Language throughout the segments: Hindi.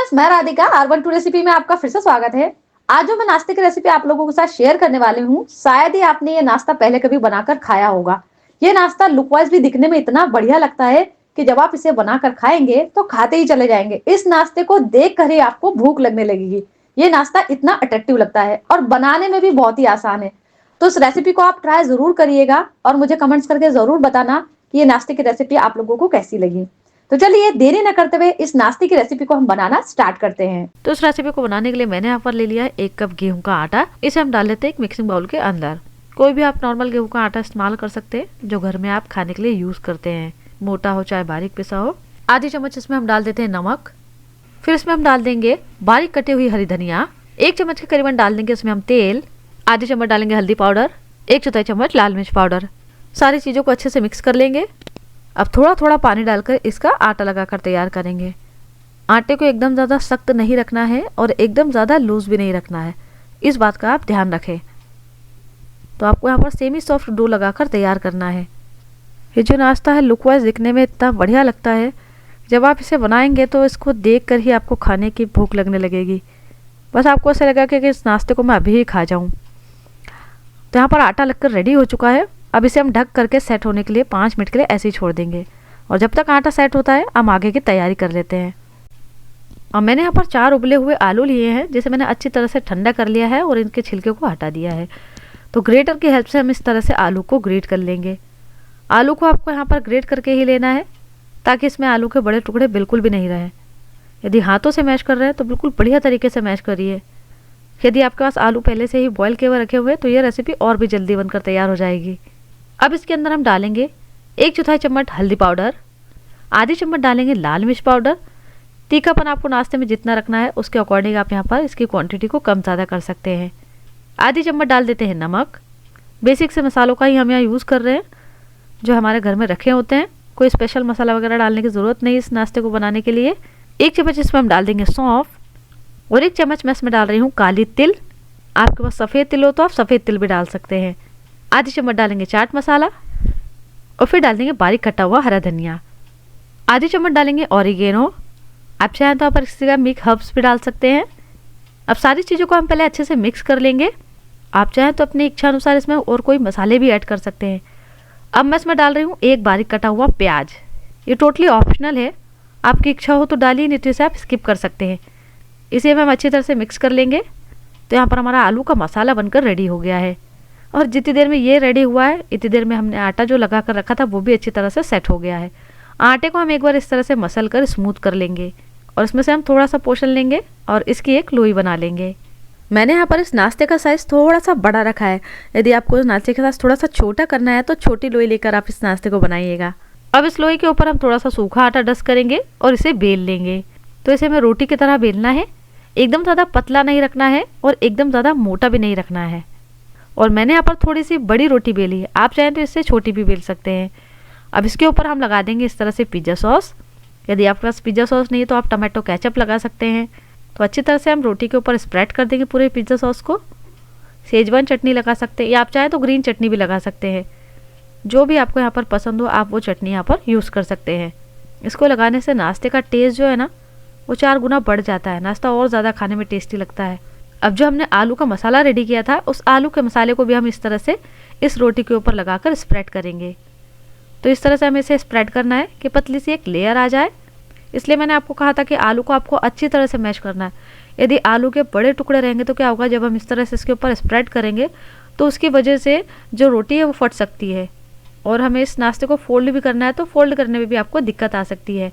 फ्रेंड्स, मैं राधिका R12 रेसिपी में आपका फिर से स्वागत है। आज जो मैं नाश्ते की रेसिपी आप लोगों के साथ शेयर करने वाली हूँ, शायद ही आपने ये नाश्ता पहले कभी बनाकर खाया होगा। ये नाश्ता लुक वाइज भी दिखने में इतना बढ़िया लगता है कि जब आप इसे बनाकर खाएंगे तो खाते ही चले जाएंगे। इस नाश्ते को देख कर ही आपको भूख लगने लगेगी। ये नाश्ता इतना अट्रैक्टिव लगता है और बनाने में भी बहुत ही आसान है। तो इस रेसिपी को आप ट्राई जरूर करिएगा और मुझे कमेंट्स करके जरूर बताना कि ये नाश्ते की रेसिपी आप लोगों को कैसी लगी। तो चलिए देरी न करते हुए इस नाश्ते की रेसिपी को हम बनाना स्टार्ट करते हैं। तो इस रेसिपी को बनाने के लिए मैंने यहाँ पर ले लिया है 1 कप गेहूं का आटा। इसे हम डाल लेते हैं एक मिक्सिंग बाउल के अंदर। कोई भी आप नॉर्मल गेहूं का आटा इस्तेमाल कर सकते हैं जो घर में आप खाने के लिए यूज करते हैं, मोटा हो चाहे बारीक पिसा हो। आधी चम्मच इसमें हम डाल देते हैं नमक। फिर इसमें हम डाल देंगे बारीक कटी हुई हरी धनिया। 1 चम्मच के करीबन डाल देंगे इसमें हम तेल। आधी चम्मच डालेंगे हल्दी पाउडर। 1/4 चम्मच लाल मिर्च पाउडर। सारी चीजों को अच्छे से मिक्स कर लेंगे। अब थोड़ा थोड़ा पानी डालकर इसका आटा लगाकर तैयार करेंगे। आटे को एकदम ज़्यादा सख्त नहीं रखना है और एकदम ज़्यादा लूज भी नहीं रखना है, इस बात का आप ध्यान रखें। तो आपको यहाँ पर सेमी सॉफ्ट डो लगाकर तैयार करना है। ये जो नाश्ता है लुक वाइज दिखने में इतना बढ़िया लगता है, जब आप इसे बनाएंगे तो इसको देख कर ही आपको खाने की भूख लगने लगेगी। बस आपको ऐसा लगा कि इस नाश्ते को मैं अभी ही खा जाऊँ। तो यहाँ पर आटा लगकर रेडी हो चुका है। अब इसे हम ढक करके सेट होने के लिए 5 मिनट के लिए ऐसे ही छोड़ देंगे और जब तक आटा सेट होता है हम आगे की तैयारी कर लेते हैं। और मैंने यहाँ पर 4 उबले हुए आलू लिए हैं जिसे मैंने अच्छी तरह से ठंडा कर लिया है और इनके छिलके को हटा दिया है। तो ग्रेटर की हेल्प से हम इस तरह से आलू को ग्रेट कर लेंगे। आलू को आपको यहाँ पर ग्रेट करके ही लेना है ताकि इसमें आलू के बड़े टुकड़े बिल्कुल भी नहीं रहे। यदि हाथों से मैश कर रहे हैं तो बिल्कुल बढ़िया तरीके से मैश करिए। यदि आपके पास आलू पहले से ही बॉयल किए हुए रखे हुए हैं तो ये रेसिपी और भी जल्दी बनकर तैयार हो जाएगी। अब इसके अंदर हम डालेंगे 1/4 चम्मच हल्दी पाउडर। आधी चम्मच डालेंगे लाल मिर्च पाउडर। तीखापन आपको नाश्ते में जितना रखना है उसके अकॉर्डिंग आप यहाँ पर इसकी क्वांटिटी को कम ज़्यादा कर सकते हैं। आधी चम्मच डाल देते हैं नमक। बेसिक से मसालों का ही हम यहाँ यूज़ कर रहे हैं जो हमारे घर में रखे होते हैं। कोई स्पेशल मसाला वगैरह डालने की ज़रूरत नहीं इस नाश्ते को बनाने के लिए। 1 चम्मच इसमें हम डाल देंगे सौंफ और 1 चम्मच मैं इसमें डाल रही हूँ काली तिल। आपके पास सफ़ेद तिल हो तो आप सफ़ेद तिल भी डाल सकते हैं। आधी चम्मच डालेंगे चाट मसाला और फिर डाल देंगे बारीक कटा हुआ हरा धनिया। आधी चम्मच डालेंगे ऑरिगेनो। आप चाहें तो आप इसकी जगह मिक्स हर्ब्स भी डाल सकते हैं। अब सारी चीज़ों को हम पहले अच्छे से मिक्स कर लेंगे। आप चाहें तो अपनी इच्छा अनुसार इसमें और कोई मसाले भी ऐड कर सकते हैं। अब मैं इसमें डाल रही हूँ 1 बारीक कटा हुआ प्याज। ये टोटली ऑप्शनल है, आपकी इच्छा हो तो डालिए, नहीं तो इसे आप स्किप कर सकते हैं। इसे हम अच्छी तरह से मिक्स कर लेंगे। तो यहाँ पर हमारा आलू का मसाला बनकर रेडी हो गया है और जितनी देर में ये रेडी हुआ है इतनी देर में हमने आटा जो लगा कर रखा था वो भी अच्छी तरह से सेट हो गया है। आटे को हम एक बार इस तरह से मसल कर स्मूथ कर लेंगे और इसमें से हम थोड़ा सा पोर्शन लेंगे और इसकी एक लोई बना लेंगे। मैंने यहाँ पर इस नाश्ते का साइज़ थोड़ा सा बड़ा रखा है। यदि आपको इस नाश्ते के साथ थोड़ा सा छोटा करना है तो छोटी लोई लेकर आप इस नाश्ते को बनाइएगा। अब इस लोई के ऊपर हम थोड़ा सा सूखा आटा डस्ट करेंगे और इसे बेल लेंगे। तो इसे हमें रोटी की तरह बेलना है। एकदम ज़्यादा पतला नहीं रखना है और एकदम ज़्यादा मोटा भी नहीं रखना है। और मैंने यहाँ पर थोड़ी सी बड़ी रोटी बेली है, आप चाहें तो इससे छोटी भी बेल सकते हैं। अब इसके ऊपर हम लगा देंगे इस तरह से पिज़्ज़ा सॉस। यदि आपके पास पिज़्ज़ा सॉस नहीं है तो आप टमाटो केचप लगा सकते हैं। तो अच्छी तरह से हम रोटी के ऊपर स्प्रेड कर देंगे पूरे पिज़्ज़ा सॉस को। शेजवान चटनी लगा सकते हैं या आप चाहें तो ग्रीन चटनी भी लगा सकते हैं। जो भी आपको यहाँ पर पसंद हो आप वो चटनी यहाँ पर यूज़ कर सकते हैं। इसको लगाने से नाश्ते का टेस्ट जो है ना वो 4 गुना बढ़ जाता है, नाश्ता और ज़्यादा खाने में टेस्टी लगता है। अब जो हमने आलू का मसाला रेडी किया था उस आलू के मसाले को भी हम इस तरह से इस रोटी के ऊपर लगाकर स्प्रेड करेंगे। तो इस तरह से हमें इसे स्प्रेड करना है कि पतली सी एक लेयर आ जाए। इसलिए मैंने आपको कहा था कि आलू को आपको अच्छी तरह से मैश करना है। यदि आलू के बड़े टुकड़े रहेंगे तो क्या होगा, जब हम इस तरह से इसके ऊपर स्प्रेड करेंगे तो उसकी वजह से जो रोटी है वो फट सकती है और हमें इस नाश्ते को फोल्ड भी करना है तो फोल्ड करने में भी आपको दिक्कत आ सकती है।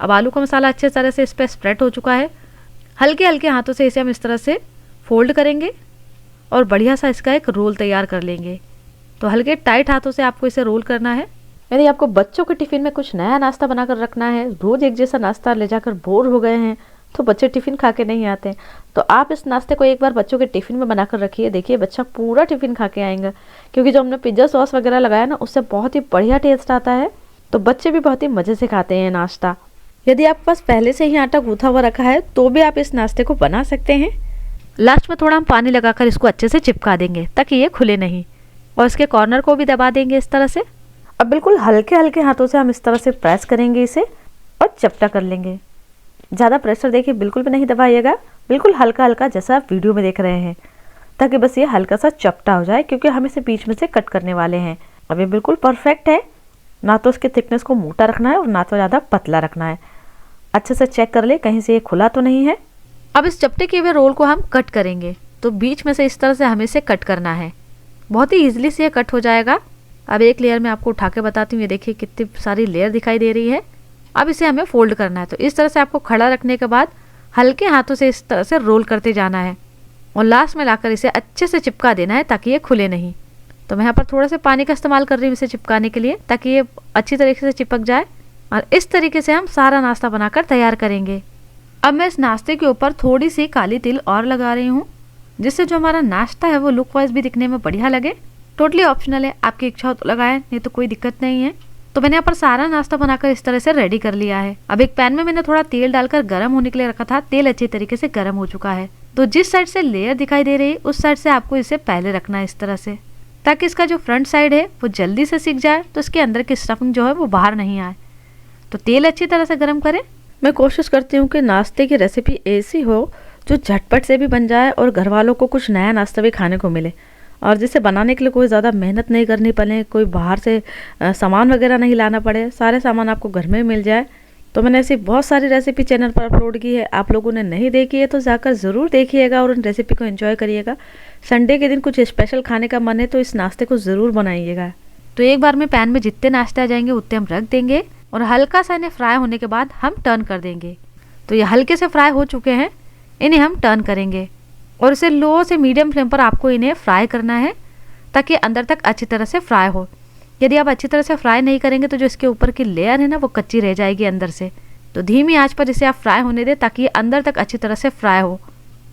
अब आलू का मसाला अच्छे तरह से इस पर स्प्रेड हो चुका है। हल्के हल्के हाथों से इसे हम इस तरह से फोल्ड करेंगे और बढ़िया सा इसका एक रोल तैयार कर लेंगे। तो हल्के टाइट हाथों से आपको इसे रोल करना है। यदि आपको बच्चों के टिफ़िन में कुछ नया नाश्ता बनाकर रखना है, रोज़ एक जैसा नाश्ता ले जाकर बोर हो गए हैं तो बच्चे टिफ़िन खा के नहीं आते, तो आप इस नाश्ते को एक बार बच्चों के टिफ़िन में बनाकर रखिए। देखिए बच्चा पूरा टिफ़िन खा के आएंगे क्योंकि जो हमने पिज़्ज़ा सॉस वगैरह लगाया ना उससे बहुत ही बढ़िया टेस्ट आता है। तो बच्चे भी बहुत ही मज़े से खाते हैं नाश्ता। यदि आपके पास पहले से ही आटा गूथा हुआ रखा है तो भी आप इस नाश्ते को बना सकते हैं। लास्ट में थोड़ा हम पानी लगाकर इसको अच्छे से चिपका देंगे ताकि ये खुले नहीं और इसके कॉर्नर को भी दबा देंगे इस तरह से। अब बिल्कुल हल्के हल्के हाथों से हम इस तरह से प्रेस करेंगे इसे और चपटा कर लेंगे। ज़्यादा प्रेशर देखिए बिल्कुल भी नहीं दबाइएगा, बिल्कुल हल्का हल्का जैसा आप वीडियो में देख रहे हैं, ताकि बस ये हल्का सा चपटा हो जाए, क्योंकि हम इसे बीच में से कट करने वाले हैं। अब ये बिल्कुल परफेक्ट है, ना तो इसके थिकनेस को मोटा रखना है और ना तो ज़्यादा पतला रखना है। अच्छे से चेक कर ले कहीं से ये खुला तो नहीं है। अब इस चपटे किए हुए रोल को हम कट करेंगे, तो बीच में से इस तरह से हमें इसे कट करना है। बहुत ही ईजिली से ये कट हो जाएगा। अब एक लेयर में आपको उठा के बताती हूँ, ये देखिए कितनी सारी लेयर दिखाई दे रही है। अब इसे हमें फोल्ड करना है, तो इस तरह से आपको खड़ा रखने के बाद हल्के हाथों से इस तरह से रोल करते जाना है और लास्ट में लाकर इसे अच्छे से चिपका देना है ताकि ये खुले नहीं। तो मैं यहाँ पर थोड़ा सा पानी का इस्तेमाल कर रही हूँ इसे चिपकाने के लिए, ताकि ये अच्छी तरीके से चिपक जाए। और इस तरीके से हम सारा नाश्ता बनाकर तैयार करेंगे। अब मैं इस नाश्ते के ऊपर थोड़ी सी काली तिल और लगा रही हूँ, जिससे जो हमारा नाश्ता है वो लुक वाइज भी दिखने में बढ़िया लगे। टोटली ऑप्शनल है, आपकी इच्छा हो तो लगाएं, नहीं तो कोई दिक्कत नहीं है। तो मैंने यहाँ पर सारा नाश्ता बनाकर इस तरह से रेडी कर लिया है। अब एक पैन में मैंने थोड़ा तेल डालकर गर्म होने के लिए रखा था। तेल अच्छी तरीके से गर्म हो चुका है, तो जिस साइड से लेयर दिखाई दे रही है उस साइड से आपको इसे पहले रखना है इस तरह से, ताकि इसका जो फ्रंट साइड है वो जल्दी से सिक जाए, तो इसके अंदर की स्टफिंग जो है वो बाहर नहीं आए। तो तेल अच्छी तरह से गर्म करें। मैं कोशिश करती हूँ कि नाश्ते की रेसिपी ऐसी हो जो झटपट से भी बन जाए और घर वालों को कुछ नया नाश्ता भी खाने को मिले, और जिसे बनाने के लिए कोई ज़्यादा मेहनत नहीं करनी पड़े, कोई बाहर से सामान वगैरह नहीं लाना पड़े, सारे सामान आपको घर में मिल जाए। तो मैंने ऐसी बहुत सारी रेसिपी चैनल पर अपलोड की है, आप लोगों ने नहीं देखी है तो जाकर ज़रूर देखिएगा और उन रेसिपी को एंजॉय करिएगा। संडे के दिन कुछ स्पेशल खाने का मन है तो इस नाश्ते को ज़रूर बनाइएगा। तो एक बार में पैन में जितने नाश्ते आ जाएंगे उतने हम रख देंगे और हल्का सा इन्हें फ्राई होने के बाद हम टर्न कर देंगे। तो ये हल्के से फ्राई हो चुके हैं, इन्हें हम टर्न करेंगे और इसे लो से मीडियम फ्लेम पर आपको इन्हें फ्राई करना है, ताकि अंदर तक अच्छी तरह से फ्राई हो। यदि आप अच्छी तरह से फ्राई नहीं करेंगे तो जो इसके ऊपर की लेयर है ना वो कच्ची रह जाएगी अंदर से। तो धीमी आंच पर इसे आप फ्राई होने दें ताकि ये अंदर तक अच्छी तरह से फ्राई हो।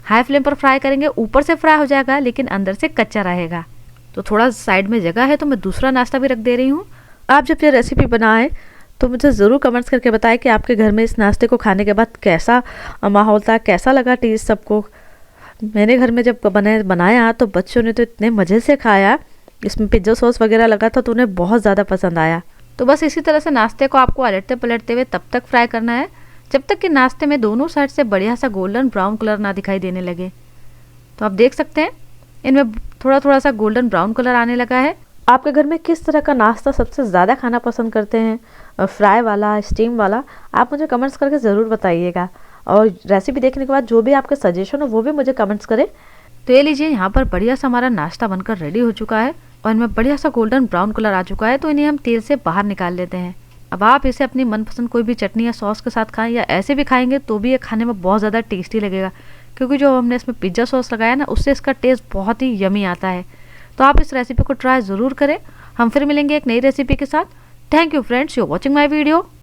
हाई फ्लेम पर फ्राई करेंगे ऊपर से फ्राई हो जाएगा लेकिन अंदर से कच्चा रहेगा। तो थोड़ा साइड में जगह है तो मैं दूसरा नाश्ता भी रख दे रही हूँ। आप जब ये रेसिपी बनाएं तो मुझे ज़रूर कमेंट्स करके बताएं कि आपके घर में इस नाश्ते को खाने के बाद कैसा माहौल था, कैसा लगा टेस्ट सबको। मैंने घर में जब बनाया तो बच्चों ने तो इतने मज़े से खाया, इसमें पिज्ज़ा सॉस वगैरह लगा था तो उन्हें बहुत ज़्यादा पसंद आया। तो बस इसी तरह से नाश्ते को आपको अलटते पलटते हुए तब तक फ्राई करना है जब तक कि नाश्ते में दोनों साइड से बढ़िया सा गोल्डन ब्राउन कलर ना दिखाई देने लगे। तो आप देख सकते हैं इनमें थोड़ा थोड़ा सा गोल्डन ब्राउन कलर आने लगा है। आपके घर में किस तरह का नाश्ता सबसे ज़्यादा खाना पसंद करते हैं, फ्राई वाला, स्टीम वाला, आप मुझे कमेंट्स करके ज़रूर बताइएगा। और रेसिपी देखने के बाद जो भी आपके सजेशन हो वो भी मुझे कमेंट्स करें। तो ये लीजिए यहाँ पर बढ़िया सा हमारा नाश्ता बनकर रेडी हो चुका है और इनमें बढ़िया सा गोल्डन ब्राउन कलर आ चुका है। तो इन्हें हम तेल से बाहर निकाल लेते हैं। अब आप इसे अपनी मनपसंद कोई भी चटनी या सॉस के साथ खाएं या ऐसे भी खाएंगे तो भी ये खाने में बहुत ज़्यादा टेस्टी लगेगा, क्योंकि जो हमने इसमें पिज्ज़ा सॉस लगाया ना उससे इसका टेस्ट बहुत ही यमी आता है। तो आप इस रेसिपी को ट्राई ज़रूर करें। हम फिर मिलेंगे एक नई रेसिपी के साथ। Thank you friends, you watching my video.